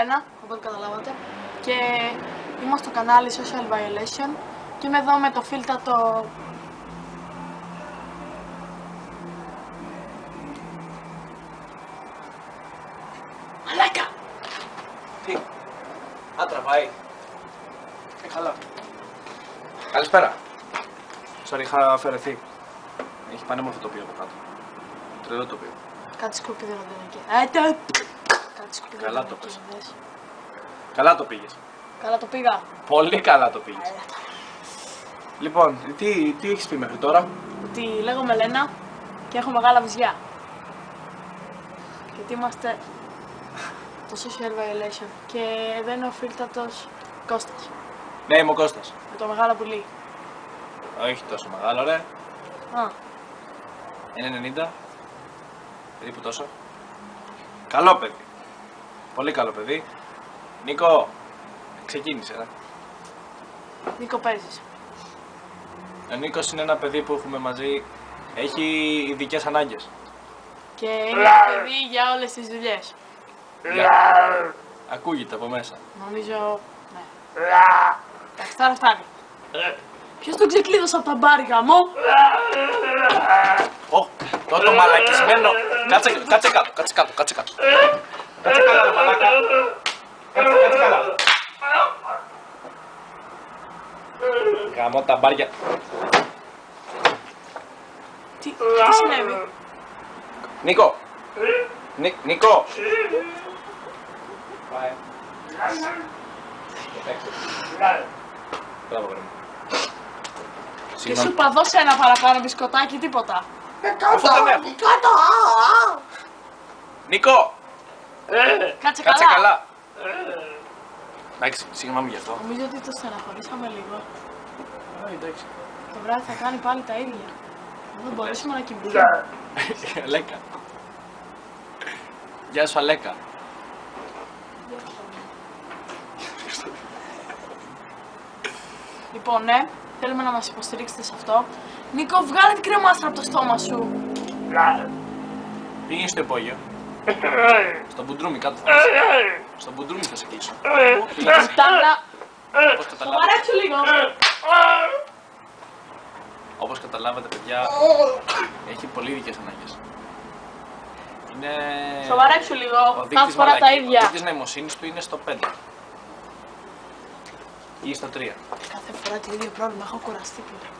Λένα, οπότε καταλάβατε. Και είμαστε στο κανάλι Social Violation και είμαι εδώ με το φίλτατο... Μαλάκα! Τι? Αν τραβάει. Καλά. Καλησπέρα. Sorry, είχα αφαιρεθεί. Έχει πανέμορφο τοπίο από κάτω. Τρελό τοπίο. Κάτι σκουπίδι δεν είναι εκεί. Κάτι σκουπίδι. Καλά το πες. Καλά το πήγες. Καλά το πήγα. Πολύ καλά το πήγες. Λοιπόν, τι έχεις πει μέχρι τώρα? Ότι λέγομαι Λένα και έχω μεγάλα βυζιά. Γιατί είμαστε το Social Violation. Και εδώ είναι ο φίλτατος Κώστας. Ναι, είμαι ο Κώστας. Με το μεγάλο πουλί. Όχι τόσο μεγάλο, ρε. Α, Είναι 90. Περίπου τόσο. Καλό παιδί. Πολύ καλό παιδί. Νίκο, ξεκίνησε, ρε. Νίκο παίζεις. Ο Νίκος είναι ένα παιδί που έχουμε μαζί. Έχει ειδικές ανάγκες. Και είναι ένα παιδί για όλες τις δουλειές. Ακούγεται από μέσα. Νομίζω, ναι. Εντάξει, τώρα φτάνει. Ποιος τον ξεκλείδωσε από τα μπάρ, γαμό? Τώρα το μαλακισμένο. Κάτσε κάτω. Κάτσε καλά, ρε μαλάκα. Κάτσε καλά. Γαμώ τα μπάρια. Τι συνέβη? Νίκο. Νίκο. Πάει. Μπράβο, βρε μου. Και σου είπα δώσε ένα παραπάνω μπισκοτάκι, τίποτα. Αφού δεν έχω. Νίκο. Κάτσε Κάτσε καλά. καλά. Εντάξει, συγγνώμη γι' αυτό. Νομίζω ότι το στεναχωρήσαμε λίγο. Εντάξει. Το βράδυ θα κάνει πάλι τα ίδια. Δεν μπορέσουμε να κοιμηθούμε. Αλέκα. Γεια σου, Αλέκα. Λοιπόν, ναι, θέλουμε να μας υποστηρίξετε σε αυτό. Νίκο, βγάλε την κρεμάστρα από το στόμα σου. Πήγαινε στο υπόγειο. Στο μπουντρούμι κάτω θα είσαι. Στο μπουντρούμι θα σε κλείσω. Κουτάλα. Όπως Σοβαρέψου λίγο. Όπως καταλάβατε, παιδιά, έχει πολύ ειδικές ανάγκες. Είναι... Σοβαρέψου λίγο. Ο Κάθε φορά τα Ο ίδια. δείκτης νοημοσύνης του είναι στο 5. Ή στο 3. Κάθε φορά το ίδιο πρόβλημα. Έχω κουραστεί πλέον.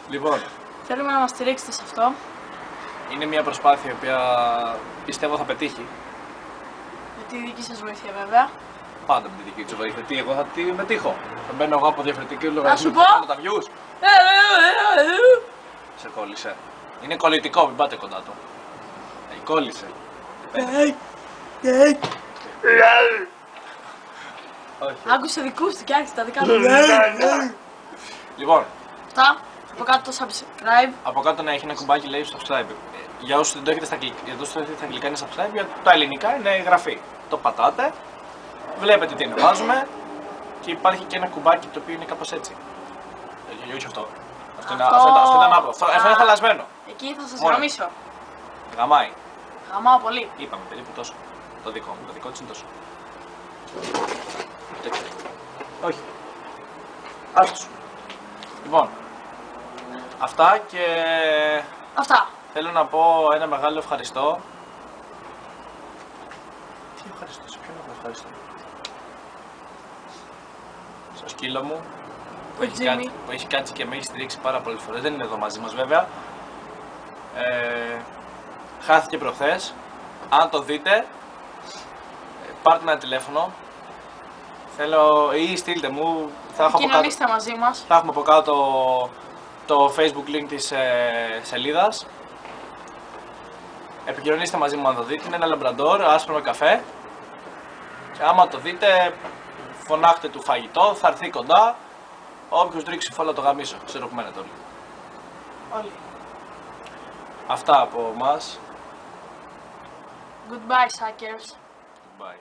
Λοιπόν, Θέλουμε να μας στηρίξετε σε αυτό. είναι μια προσπάθεια η οποία πιστεύω θα πετύχει. Με τη δική σας βοήθεια, βέβαια. Πάντα με τη δική της βοήθεια. Τι, εγώ θα τη μετήχω. Θα μπαίνω εγώ από διαφορετική λογαριασμό. σου πω. Τα views. Σε κόλλησε. Είναι κολλητικό, μην πάτε κοντά του. Κόλλησε. Όχι. Άκουσε δικούς του και άρχισε τα δικά του. Λοιπόν, Αυτά. Από κάτω το subscribe. από κάτω να έχει ένα κουμπάκι λέει subscribe. Για όσους δεν το έχετε στα αγγλικά, για όσους το έχετε στα αγγλικά είναι subscribe, για τα ελληνικά είναι εγγραφή. Το πατάτε, βλέπετε τι ανεβάζουμε και υπάρχει και ένα κουμπάκι το οποίο είναι κάπως έτσι. Όχι αυτό. Αυτό ήταν άπλο. Αυτό είναι χαλασμένο. Εκεί θα σας Μόνο. γαμίσω. Γαμάει. Γαμάω πολύ. Είπαμε περίπου τόσο. Το δικό μου, το δικό της είναι τόσο. Όχι. Άστος. Λοιπόν, αυτά και Αυτά. θέλω να πω ένα μεγάλο ευχαριστώ. Τι ευχαριστώ, σε ποιον έχω ευχαριστώ? Στο σκύλο μου που έχει κάτσει και με έχει στηρίξει πάρα πολλές φορές. Δεν είναι εδώ μαζί μας βέβαια. Χάθηκε προχθές. Αν το δείτε, πάρτε ένα τηλέφωνο. Θέλω ή στείλτε μου. Κοινωνήστε μαζί μας. Θα έχουμε από κάτω το Facebook link της σελίδας. Επικοινωνήστε μαζί μου αν το δείτε. Είναι ένα λαμπραντόρ άσπρο με καφέ. Και άμα το δείτε, φωνάχτε του φαγητό, θα έρθει κοντά. Όποιος ρίξει φόλα το γαμίσω. Ξέρω που μένετε όλοι. Όλοι. Αυτά από εμάς. Goodbye, suckers. Bye.